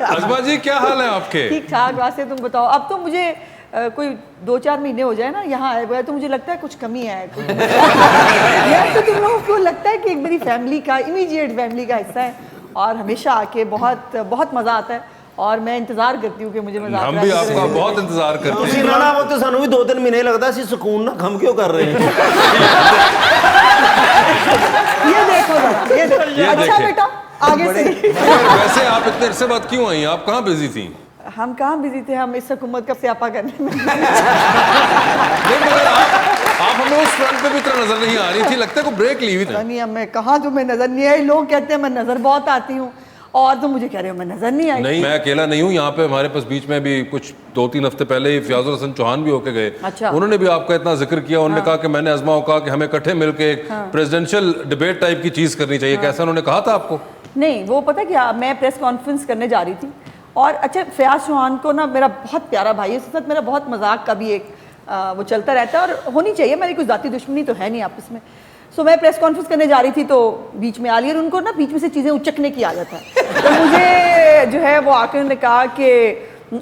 अज़मा जी क्या हाल है आपके? ठीक ठाक। वैसे तुम बताओ, अब तो मुझे कोई 2-4 महीने हो जाए ना यहाँ आए हुए, तो मुझे लगता है कुछ कमी है यार। तो तुम लोगों को लगता है कि एक मेरी फैमिली का, इमीडिएट फैमिली का हिस्सा है, और हमेशा आके बहुत बहुत मज़ा आता है, और मैं इंतजार करती हूँ कि मुझे मजा। हम भी आपका बहुत इंतजार करते हैं। ना वो तो सानू भी 2-3 महीने लगता है, सुकून ना हम क्यों कर रहे हैं। ये देखो जरा, ये देखो। अच्छा बेटा आगे से। वैसे आप इतने अरसे बाद क्यों आई? आप कहाँ बिजी थी? हम कहाँ बिजी थे, हम इस हुकूमत का स्यापा करने में। नहीं मगर आप हमें उस फ्रंट पे भी इतना नजर नहीं आ रही थी, लगता है को ब्रेक ली हुई थी। नहीं, अब मैं कहाँ जो मैं नजर नहीं आई, लोग कहते हैं मैं नजर बहुत आती हूँ, और तुम मुझे कह रहे हो मैं नजर नहीं आई। नहीं, मैं अकेला नहीं हूँ यहाँ पे, हमारे पास बीच में भी कुछ 2-3 हफ्ते पहले ही फयाजुल हसन चौहान भी होके गए। अच्छा। उन्होंने भी आपका इतना जिक्र किया, उन्होंने कहा कि मैंने अज़मा को कहा कि हमें इकट्ठे मिलकर एक प्रेसिडेंशियल डिबेट टाइप की चीज करनी चाहिए। कैसा उन्होंने कहा था आपको? नहीं, वो पता क्या, मैं प्रेस कॉन्फ्रेंस करने जा रही थी, और अच्छा फयाज चौहान को ना मेरा बहुत प्यारा भाई है, उसके साथ मेरा बहुत मजाक का भी एक वो चलता रहता है, और होनी चाहिए, मेरी कुछ ज़ाती दुश्मनी तो है नहीं आपस में। सो मैं प्रेस कॉन्फ्रेंस करने जा रही थी, तो बीच में आ रही है, और उनको ना बीच में से चीज़ें उचकने की आदत है। तो मुझे जो है वो आकर उन्होंने कहा कि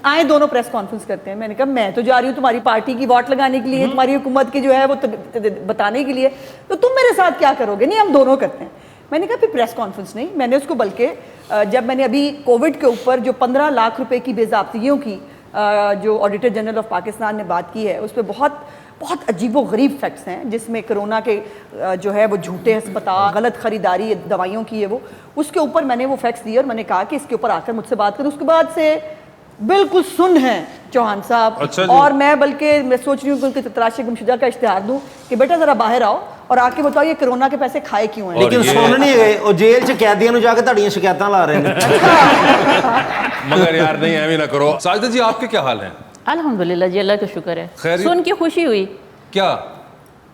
आए दोनों प्रेस कॉन्फ्रेंस करते हैं। मैंने कहा मैं तो जा रही हूँ तुम्हारी पार्टी की वोट लगाने के लिए, तुम्हारी हुकूमत की जो है वो बताने के लिए, तो तुम मेरे साथ क्या करोगे? नहीं, हम दोनों करते हैं। मैंने कहा फिर प्रेस कॉन्फ्रेंस नहीं। मैंने उसको बल्कि जब मैंने अभी कोविड के ऊपर जो 15 लाख रुपए की बेज़ाब्तियों की जो ऑडिटर जनरल ऑफ पाकिस्तान ने बात की है, उस पर बहुत बहुत अजीबो गरीब फैक्ट्स हैं, जिसमें कोरोना के जो है वो झूठे अस्पताल, गलत खरीदारी दवाइयों की है, वो उसके ऊपर मैंने वो फैक्ट्स दिए, और मैंने कहा कि इसके ऊपर आकर मुझसे बात करें। उसके बाद से बिल्कुल सुन है चौहान साहब। अच्छा, और मैं बल्कि मैं सोच रही हूँ कि उनके तराशे गुमशुदा का इश्तिहार दूँ कि बेटा जरा बाहर आओ और आके बताओ ये कोरोना के पैसे खाए क्यों हैं। लेकिन सुन नहीं गए, और जेल च कैदियों ਨੂੰ जाके ਤੁਹਾਡੀਆਂ शिकायतां ला रहे हैं। मगर यार नहीं, ऐਵੇਂ ना करो। साजिदा जी आपके क्या हाल है? अल्हम्दुलिल्लाह जी, अल्लाह का शुक्र है। खैरियत? सुन के खुशी हुई क्या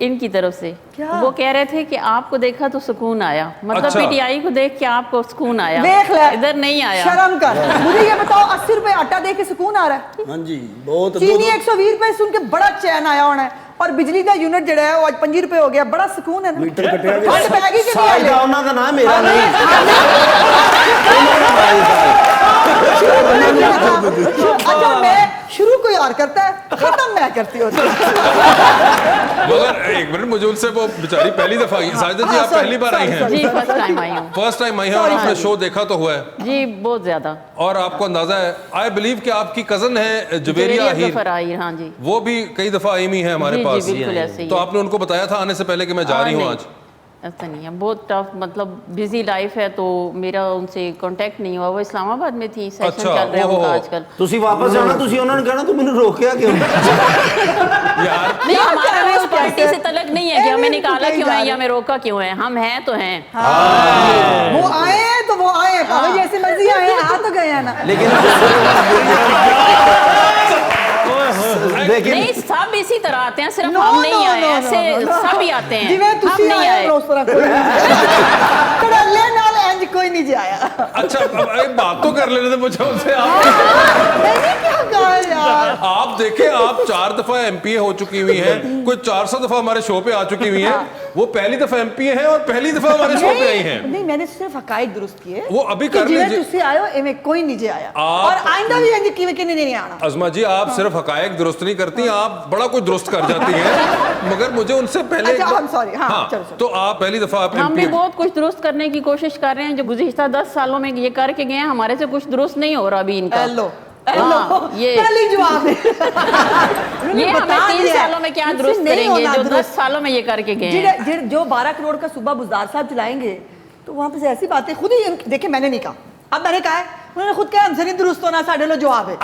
इनकी तरफ से। क्या? वो कह रहे थे कि आपको देखा तो सुकून आया, मतलब अच्छा। पीटीआई को देख के आपको सुकून आया, देख ले, इधर नहीं आया। शर्म कर। मुझे ये बताओ 80 रुपए आटा दे के सुकून आ रहा है? हाँ जी, बहुत चीनी 120 रुपए सुन के बड़ा चैन आया होना है, और बिजली का यूनिट जड़ा है वो आज 5 रुपए हो गया, बड़ा सुकून है ना। मीटर कटिया गया। ठंड पै गई कि नहीं साहिदा हाले? ਉਹਨਾਂ ਦਾ ਨਾਮ ਮੇਰਾ ਨਹੀਂ। अच्छा, मैं शुरू कोई और करता है, खत्म मैं करती हूँ। मगर एक मिनट, मुझे उनसे वो बेचारी पहली दफा आई। साजिदा जी आप पहली बार आई हैं? जी फर्स्ट टाइम आई हूँ। फर्स्ट टाइम आई हैं, और आपने शो देखा तो हुआ है, जी बहुत ज्यादा। और आपको अंदाजा है, आई बिलीव कि आपकी कजन है जुवेरिया जफर आहिर, हाँ जी, वो भी कई दफा आई हुई है हमारे जी, पास। जी, बिल्कुल ऐसे ही तो है। आपने उनको बताया था आने से पहले कि मैं जा रही हूँ नहीं, आज? ऐसा नहीं है, बहुत टफ, मतलब बिजी लाइफ है, तो मेरा उनसे कांटेक्ट नहीं हुआ। वो इस्लामाबाद में थी, सेशन अच्छा, चल रहा है ओहो। उनका आजकल। ਤੁਸੀਂ वापस जाना, ਤੁਸੀਂ ਉਹਨਾਂ ਨੂੰ ਕਹਿਣਾ ਤੂੰ ਮੈਨੂੰ ਰੋਕਿਆ ਕਿਉਂ? यार नहीं, हमारा कर रहे हो उस पार्टी कैसे? से तलक नहीं है कि हमें निकाला नहीं क्यों जा है रहे। या हमें रोका क्यों है, हम हैं तो हैं। वो आए हैं तो वो आए हैं, भाभी जैसे मर्जी आए हैं, आ तो गए हैं ना। लेकिन नहीं, सब इसी तरह आते हैं, सिर्फ No, हम नहीं no, आए, no, ऐसे no, no. सब ही आते हैं, जिवें हम तुसी नहीं आए आए। हो, उस तरह कोई नहीं। कड़ल्ले नाल इंज कोई नहीं जाया। अच्छा, अब एक बात तो कर लेने दे मुझे उनसे। आप मैंने क्या कहा यार? आप देखें, आप 4 दफा एमपीए हो चुकी हुई हैं, कोई 400 दफा हमारे शो पे आ चुकी हुई हैं, वो पहली दफा एमपीए हैं और पहली दफा हमारे शो पे आई हैं। नहीं, मैंने सिर्फ हकायक दुरुस्त किए। वो अभी कर जिवें लीजिए। तुसी आए हो एवें कोई नहीं जे आया, आप- और आइंदा भी इंज किवें कि नहीं आना। अज़मा जी, आप सिर्फ हकायक दुरुस्त नहीं करती, आप बड़ा कुछ दुरुस्त कर जाती हैं, मगर मुझे उनसे पहले अच्छा, I'm sorry, हाँ, चलो। तो आप पहली दफा आप हम भी एमपीए। बहुत कुछ दुरुस्त करने की कोशिश कर रहे हैं, जो गुज़िश्ता 10 सालों में ये करके गए हैं, हमारे से कुछ दुरुस्त नहीं हो रहा अभी इनका। हेलो हाँ, ये पहली जवाब है। ये हमें 3 सालों में क्या दुरुस्त करेंगे जो 10 सालों में ये करके गए हैं। जो 12 करोड़ का सूबा बुजदार साहब चलाएंगे, तो वहां पे से ऐसी बातें खुद ही देखे, मैंने नहीं कहा, अब मैंने कहा है, उन्होंने खुद कहा हमसे नहीं दुरुस्त होना, साढ़े लो जवाब है।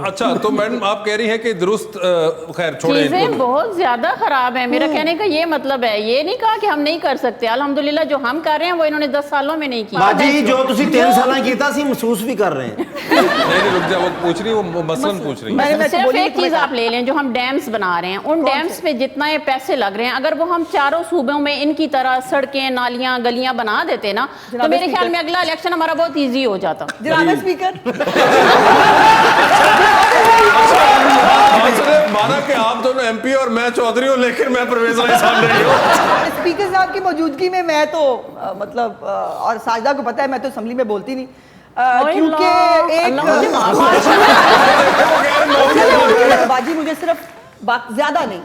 अच्छा, तो मैडम आप कह रही हैं कि दुरुस्त, खैर छोड़े चीजें इनको। बहुत ज्यादा खराब है, मेरा कहने का ये मतलब है, ये नहीं कहा कि हम नहीं कर सकते। अल्हम्दुलिल्लाह जो हम कर रहे हैं वो इन्होंने 10 सालों में नहीं किया। बाजी जो ਤੁਸੀਂ 3 ਸਾਲਾਂ ਕੀਤਾ ਸੀ महसूस भी कर रहे हैं। नहीं, रुक जा, वो पूछ रही, वो मसलन पूछ रही है। सिर्फ एक चीज आप ले लें, जो हम डैम्स बना रहे हैं, उन डैम्स पे जितना ये पैसे लग रहे हैं, अगर वो हम चारों सूबों में इनकी तरह सड़कें, नालियां, गलियां बना देते ना, तो मेरे ख्याल में अगला इलेक्शन हमारा बहुत ईजी हो जाता। जनाब स्पीकर, माना कि आप दोनों एमपी और मैं चौधरी हूँ, लेकिन मैं परवेज राय साहब नहीं हूँ। स्पीकर साहब की मौजूदगी में मैं तो मतलब और साजिदा को पता है मैं तो असेंबली में बोलती नहीं क्योंकि एक बाजी मुझे सिर्फ ज्यादा नहीं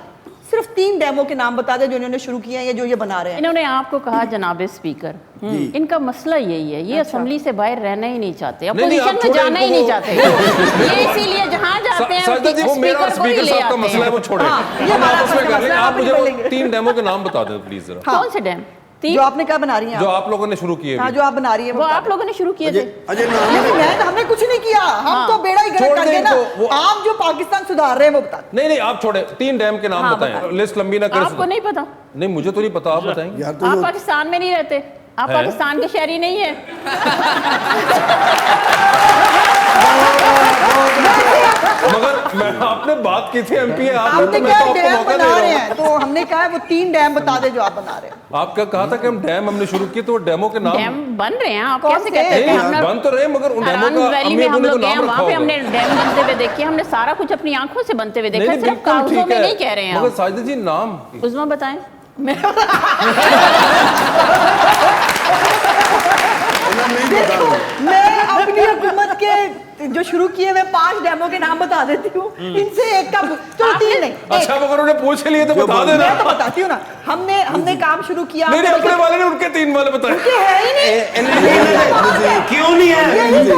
सिर्फ 3 डेमो के नाम बता दे जो इन्होंने शुरू किए हैं या जो ये बना रहे हैं। इन्होंने आपको कहा जनाब स्पीकर, इनका मसला यही है, ये असेंबली से बाहर रहना ही नहीं चाहते, अपोजिशन में जाना ही नहीं चाहते। ये इसीलिए जहाँ जाते हैं वो मेरा स्पीकर साहब का मसला है, वो छोड़े, हम आपस में कर लेंगे। आप मुझे 3 डेमो के नाम बता दें प्लीज जरा। कौन से डैम? जो आपने क्या बना रही हैं? जो आप लोगों ने शुरू किए। हाँ, जो आप बना रही है वो आप लोगों ने शुरू किए थे। हमने कुछ नहीं किया, हम तो बेड़ा ही गर्क कर गए ना। आप जो पाकिस्तान सुधार रहे हैं वो बता। नहीं आप छोड़े, 3 डैम के नाम बताएं, लिस्ट लंबी ना करें। आपको नहीं पता? नहीं मुझे तो नहीं पता, आप बताएंगे। आप पाकिस्तान में नहीं रहते, आप पाकिस्तान के शहरी नहीं है। मगर मैं आपने बात की थी एमपी है, आपने क्या डैम बना रहे हैं, तो हमने कहा वो 3 डैम बता दे जो आप बना रहे हैं। आप क्या कहा था कि हम डैम हमने शुरू किए, तो डेमो के नाम डैम बन रहे हैं। आप कौन कैसे से? कहते हैं? हमने बन तो रहे, मगर उन डेमो का वैली में हम लोग गए, नाम वहाँ पे हमने डैम बनते हुए देखे, हमने सारा कुछ अपनी आंखों से बनते हुए देखा, सिर्फ बिल्कुल कागजों ठीक में है, नहीं कह रहे हैं। मगर साजिदा जी नाम उज़मा बताएं। मैं अपनी हुकूमत के जो शुरू किए मैं 5 डेमो के नाम बता देती हूँ, इनसे एक का चलो 3 नहीं। अच्छा मगर उन्होंने पूछ लिए तो बता देना। मैं तो बताती हूँ ना, हमने काम शुरू किया। नहीं अपने वाले ने उनके 3 वाले बताए। है ही नहीं। क्यों नहीं है?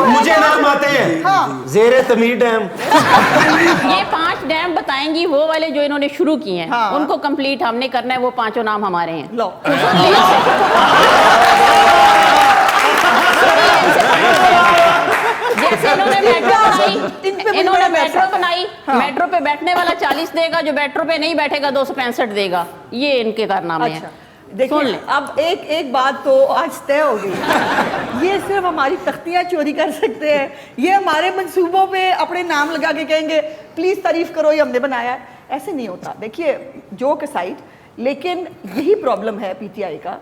मुझे नाम आते हैं। ज़ेरे तमीर डैम। ये 5 डैम बताएंगी, वो वाले जो इन्होंने शुरू किए हैं उनको कंप्लीट हमने करना है, वो 5 नाम हमारे हैं। लो जैसे इन्होंने मेट्रो बनाई, मेट्रो पे बैठने वाला 40 देगा, जो मेट्रो पे नहीं बैठेगा 265 देगा। ये इनके कारनामे हैं। देखिए अब एक बात तो आज तय हो गई, ये सिर्फ हमारी तख्तियां चोरी कर सकते हैं, ये हमारे मंसूबों पे अपने नाम लगा के कहेंगे प्लीज तारीफ करो ये हमने बनाया है। ऐसे नहीं होता। देखिए जोक असाइड, लेकिन यही प्रॉब्लम है पीटीआई का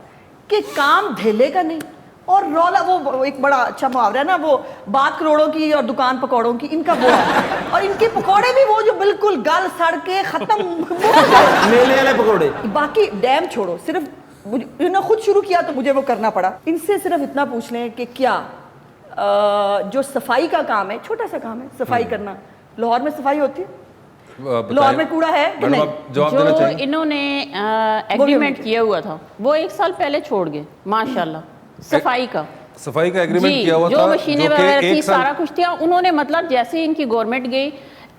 कि काम धेले का नहीं और रौला। वो एक बड़ा अच्छा मुहावरा है ना, वो बात करोड़ों की और दुकान पकौड़ों की, इनका वो है। और इनके पकौड़े भी वो जो बिल्कुल गल सड़ के खत्म मेले वाले पकौड़े। बाकी डैम छोड़ो, सिर्फ इन्होंने खुद शुरू किया तो मुझे वो करना पड़ा। इनसे सिर्फ इतना पूछ लें कि क्या जो सफाई का काम है, छोटा सा काम है सफाई करना, लाहौर में सफाई होती है? लाहौर में कूड़ा है कि नहीं? जो इन्होंने एग्रीमेंट किया हुआ था वो 1 साल पहले छोड़ गए माशाल्लाह। सफाई का एग्रीमेंट किया हुआ था, जो मशीनें वगैरह थी, सारा कुछ था। उन्होंने मतलब जैसे ही इनकी गवर्नमेंट गई,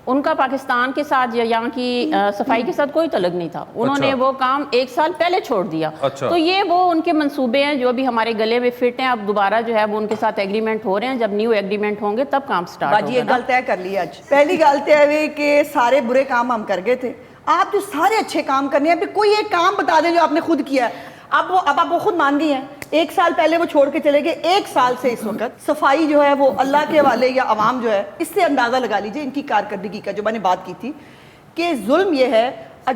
उनका पाकिस्तान के साथ या यहाँ की सफाई के साथ कोई तलक नहीं था। उन्होंने वो काम 1 साल पहले छोड़ दिया। तो ये वो उनके मंसूबे हैं जो अभी हमारे गले में फिट हैं। अब दोबारा जो है वो उनके साथ एग्रीमेंट हो रहे हैं, जब न्यू एग्रीमेंट होंगे तब काम स्टार्ट होगा। ये गल तय कर ली आज। पहली गल तय हुई कि सारे बुरे काम हम कर गए थे, आप जो सारे अच्छे काम करने हैं, कोई एक काम बता दें जो आपने खुद किया है। अब आप वो खुद मान गई हैं। 1 साल पहले वो छोड़ के चले गए, 1 साल से इस वक्त सफाई जो है वो अल्लाह के हवाले या अवाम जो है, इससे अंदाज़ा लगा लीजिए इनकी कारकर्दगी का। जो मैंने बात की थी कि जुल्म ये है,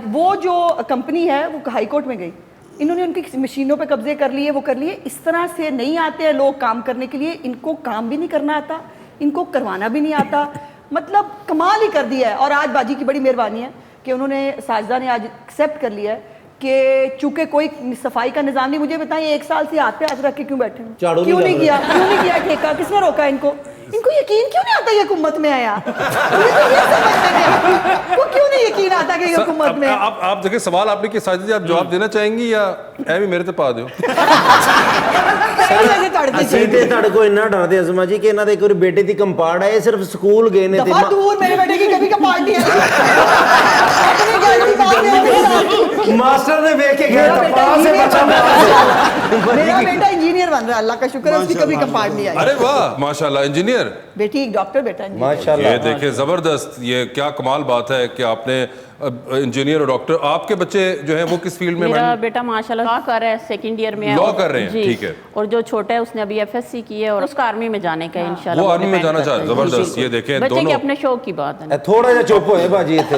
वो जो कंपनी है वो हाई कोर्ट में गई, इन्होंने उनकी मशीनों पे कब्जे कर लिए, वो कर लिए। इस तरह से नहीं आते हैं लोग काम करने के लिए, इनको काम भी नहीं करना आता, इनको करवाना भी नहीं आता, मतलब कमाल ही कर दिया है। और आज बाजी की बड़ी मेहरबानी है कि उन्होंने, साजिदा ने आज एक्सेप्ट कर लिया है कि चूंकि कोई सफाई का निजाम नहीं। मुझे बताइए 1 साल से हाथ पे हाथ रख के क्यों बैठे हैं? क्यों नहीं किया ठेका? किसने रोका इनको? इनको यकीन क्यों नहीं आता ये हुकूमत में आया? वो क्यों नहीं यकीन आता कि ये हुकूमत में? आप देखिए सवाल आपने कि साजिद जी आप जवाब देना चाहेंगी या भी मेरे से पा दो? सीधे तड़ को इन्ना डरते अज़मा जी कि इन्हां दे कोई बेटे दी कंपार्ट है, सिर्फ स्कूल गए ने दफा दूर, मेरे बेटे की कभी कंपार्ट नहीं है। मास्टर ने देख के गया मेरा बेटा इंजीनियर बन रहा है, अल्लाह का शुक्र है, उसकी कभी कंपार्ट नहीं आई। अरे वाह माशाल्लाह, इंजीनियर बेटी एक डॉक्टर बेटा माशाल्लाह। ये देखिए जबरदस्त, ये क्या कमाल बात है कि आपने इंजीनियर और डॉक्टर। आपके बच्चे जो हैं वो किस फील्ड में? मेरा बेटा माशाल्लाह लॉ कर रहा है, 2nd ईयर में है। लॉ कर रहे हैं, ठीक है। और जो छोटा है उसने अभी FSC की है और उसका आर्मी में जाने का है इंशाल्लाह। वो आर्मी में जाना चाहता है, जबरदस्त। ये देखें बच्चे दोनों के अपने शौक की बात है। थोड़ा जा चुप होए बाजी इत्थे।